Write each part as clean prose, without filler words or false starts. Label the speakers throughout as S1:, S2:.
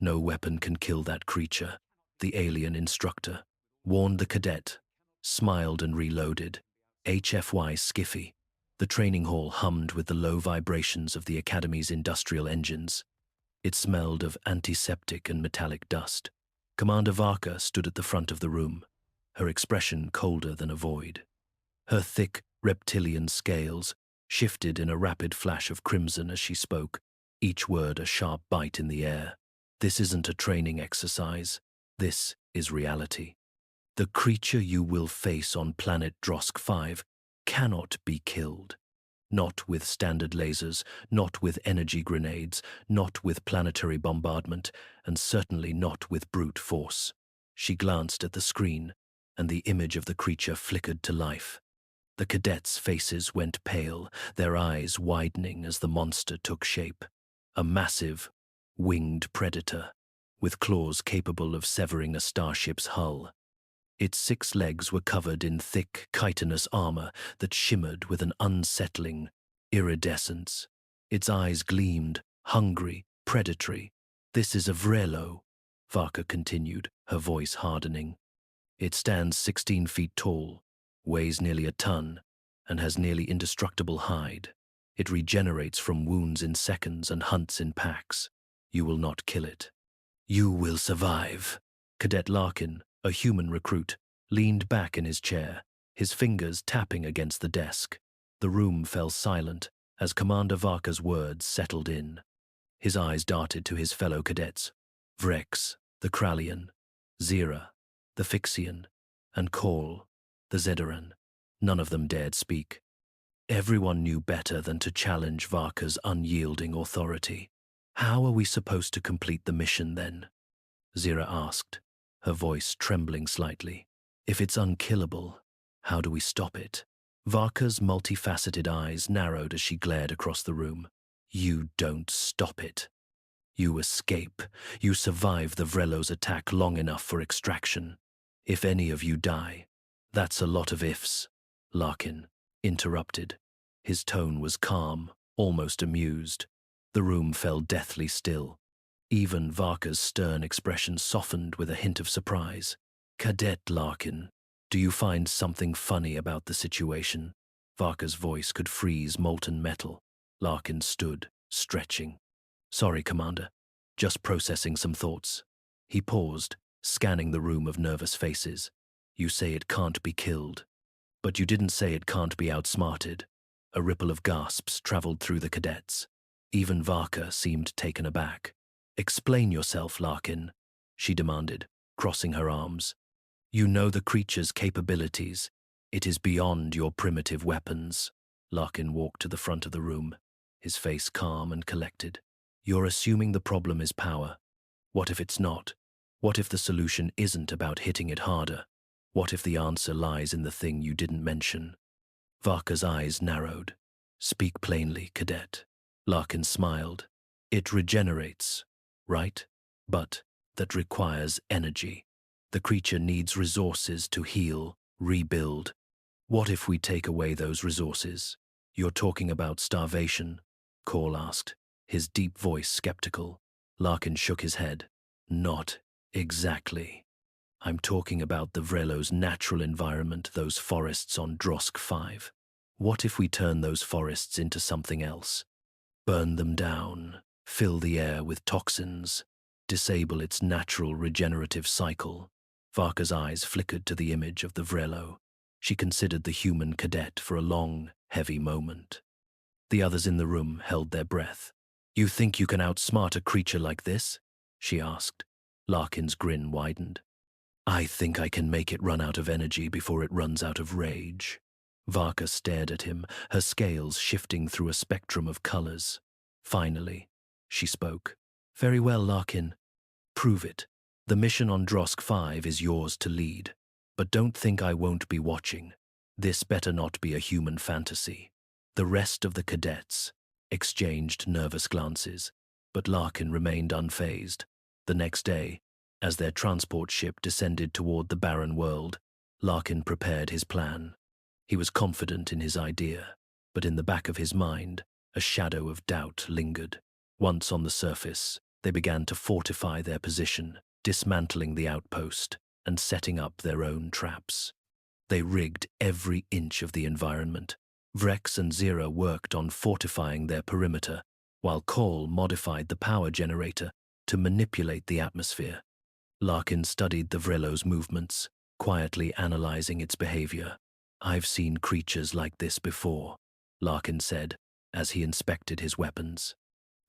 S1: No weapon can kill that creature, the alien instructor. Warned the cadet, smiled and reloaded. HFY skiffy. The training hall hummed with the low vibrations of the Academy's industrial engines. It smelled of antiseptic and metallic dust. Commander Varka stood at the front of the room, her expression colder than a void. Her thick, reptilian scales shifted in a rapid flash of crimson as she spoke, each word a sharp bite in the air. This isn't a training exercise. This is reality. The creature you will face on planet Drosk 5 cannot be killed. Not with standard lasers, not with energy grenades, not with planetary bombardment, and certainly not with brute force. She glanced at the screen, and the image of the creature flickered to life. The cadets' faces went pale, their eyes widening as the monster took shape. A massive, winged predator, with claws capable of severing a starship's hull. Its 6 legs were covered in thick, chitinous armor that shimmered with an unsettling iridescence. Its eyes gleamed, hungry, predatory. "This is a Vrelo," Varka continued, her voice hardening. "It stands 16 feet tall, weighs nearly a ton, and has nearly indestructible hide. It regenerates from wounds in seconds and hunts in packs. You will not kill it. You will survive." Cadet Larkin, a human recruit, leaned back in his chair, his fingers tapping against the desk. The room fell silent as Commander Varka's words settled in. His eyes darted to his fellow cadets, Vrex, the Kralian, Zira, the Fixian, and Korl, the Zedaran. None of them dared speak. Everyone knew better than to challenge Varka's unyielding authority. "How are we supposed to complete the mission, then?" Zira asked, her voice trembling slightly. "If it's unkillable, how do we stop it?" Varka's multifaceted eyes narrowed as she glared across the room. "You don't stop it. You escape. You survive the Vrelo's attack long enough for extraction. If any of you die, that's a lot of ifs," Larkin interrupted. His tone was calm, almost amused. The room fell deathly still. Even Varka's stern expression softened with a hint of surprise. "Cadet Larkin, do you find something funny about the situation?" Varka's voice could freeze molten metal. Larkin stood, stretching. "Sorry, Commander. Just processing some thoughts." He paused, scanning the room of nervous faces. "You say it can't be killed, but you didn't say it can't be outsmarted." A ripple of gasps traveled through the cadets. Even Varka seemed taken aback. "Explain yourself, Larkin," she demanded, crossing her arms. "You know the creature's capabilities. It is beyond your primitive weapons." Larkin walked to the front of the room, his face calm and collected. "You're assuming the problem is power. What if it's not? What if the solution isn't about hitting it harder? What if the answer lies in the thing you didn't mention?" Varka's eyes narrowed. "Speak plainly, Cadet." Larkin smiled. "It regenerates, right? But that requires energy. The creature needs resources to heal, rebuild. What if we take away those resources?" "You're talking about starvation?" Korl asked, his deep voice skeptical. Larkin shook his head. "Not exactly. I'm talking about the Vrelo's natural environment, those forests on Drosk 5. What if we turn those forests into something else? Burn them down, fill the air with toxins, disable its natural regenerative cycle." Varka's eyes flickered to the image of the Vrelo. She considered the human cadet for a long, heavy moment. The others in the room held their breath. "You think you can outsmart a creature like this?" she asked. Larkin's grin widened. "I think I can make it run out of energy before it runs out of rage." Varka stared at him, her scales shifting through a spectrum of colors. Finally, she spoke. "Very well, Larkin. Prove it. The mission on Drosk 5 is yours to lead. But don't think I won't be watching. This better not be a human fantasy." The rest of the cadets exchanged nervous glances, but Larkin remained unfazed. The next day, as their transport ship descended toward the barren world, Larkin prepared his plan. He was confident in his idea, but in the back of his mind, a shadow of doubt lingered. Once on the surface, They began to fortify their position, dismantling the outpost and setting up their own traps. They rigged every inch of the environment. Vrex and Zira worked on fortifying their perimeter, while Korl modified the power generator to manipulate the atmosphere. Larkin studied the Vrelo's movements, quietly analyzing its behavior. "I've seen creatures like this before," Larkin said, as he inspected his weapons.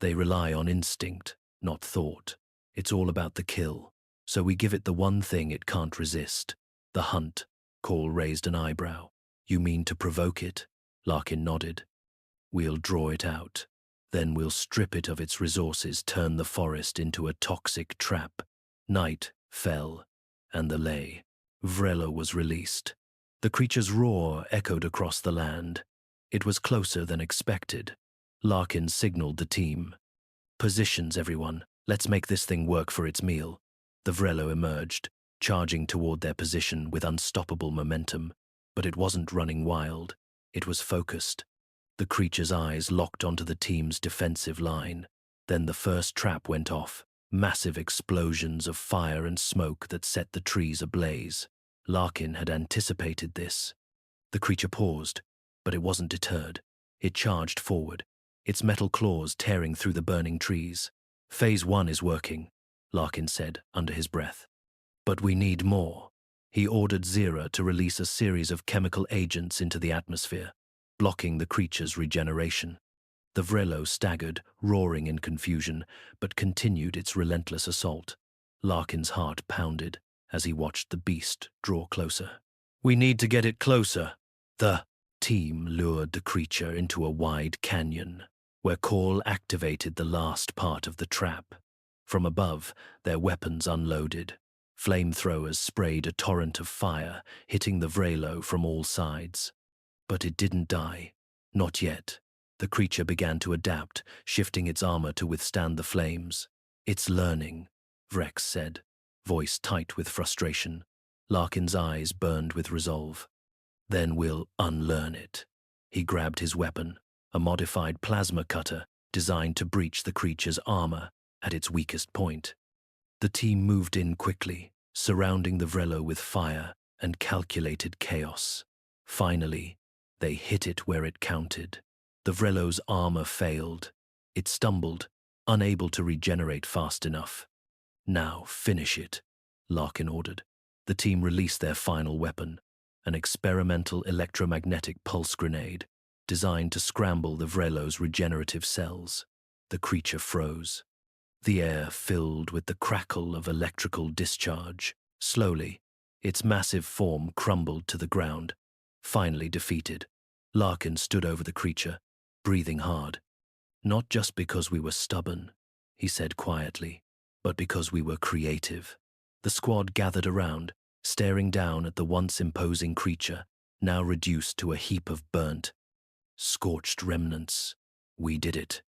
S1: "They rely on instinct, not thought. It's all about the kill, so we give it the one thing it can't resist, the hunt." Korl raised an eyebrow. "You mean to provoke it?" Larkin nodded. "We'll draw it out. Then we'll strip it of its resources, turn the forest into a toxic trap." Night fell, and the lay. Vrelo was released. The creature's roar echoed across the land. It was closer than expected. Larkin signaled the team. "Positions, everyone. Let's make this thing work for its meal." The Vrelo emerged, charging toward their position with unstoppable momentum. But it wasn't running wild. It was focused. The creature's eyes locked onto the team's defensive line. Then the first trap went off. Massive explosions of fire and smoke that set the trees ablaze. Larkin had anticipated this. The creature paused, but it wasn't deterred. It charged forward, its metal claws tearing through the burning trees. "Phase 1 is working," Larkin said under his breath. "But we need more." He ordered Zira to release a series of chemical agents into the atmosphere, blocking the creature's regeneration. The Vrelo staggered, roaring in confusion, but continued its relentless assault. Larkin's heart pounded as he watched the beast draw closer. "We need to get it closer." The team lured the creature into a wide canyon, where Korl activated the last part of the trap. From above, their weapons unloaded. Flamethrowers sprayed a torrent of fire, hitting the Vrelo from all sides. But it didn't die. Not yet. The creature began to adapt, shifting its armor to withstand the flames. "It's learning," Vrex said, voice tight with frustration. Larkin's eyes burned with resolve. "Then we'll unlearn it." He grabbed his weapon, a modified plasma cutter designed to breach the creature's armor at its weakest point. The team moved in quickly, surrounding the Vrelo with fire and calculated chaos. Finally, they hit it where it counted. The Vrelo's armor failed. It stumbled, unable to regenerate fast enough. "Now finish it," Larkin ordered. The team released their final weapon, an experimental electromagnetic pulse grenade designed to scramble the Vrelo's regenerative cells. The creature froze. The air filled with the crackle of electrical discharge. Slowly, its massive form crumbled to the ground, finally defeated. Larkin stood over the creature, breathing hard. "Not just because we were stubborn," he said quietly, "but because we were creative." The squad gathered around, staring down at the once imposing creature, now reduced to a heap of burnt, scorched remnants. "We did it,"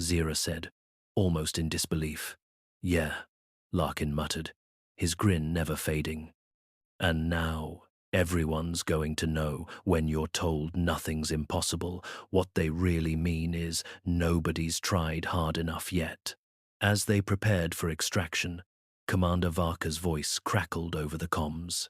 S1: Zira said, almost in disbelief. "Yeah," Larkin muttered, his grin never fading. "And now everyone's going to know, when you're told nothing's impossible, what they really mean is nobody's tried hard enough yet." As they prepared for extraction, Commander Varka's voice crackled over the comms.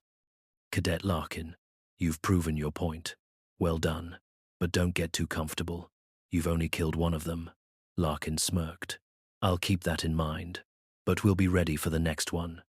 S1: "Cadet Larkin, you've proven your point. Well done, but don't get too comfortable. You've only killed one of them." Larkin smirked. "I'll keep that in mind, but we'll be ready for the next one."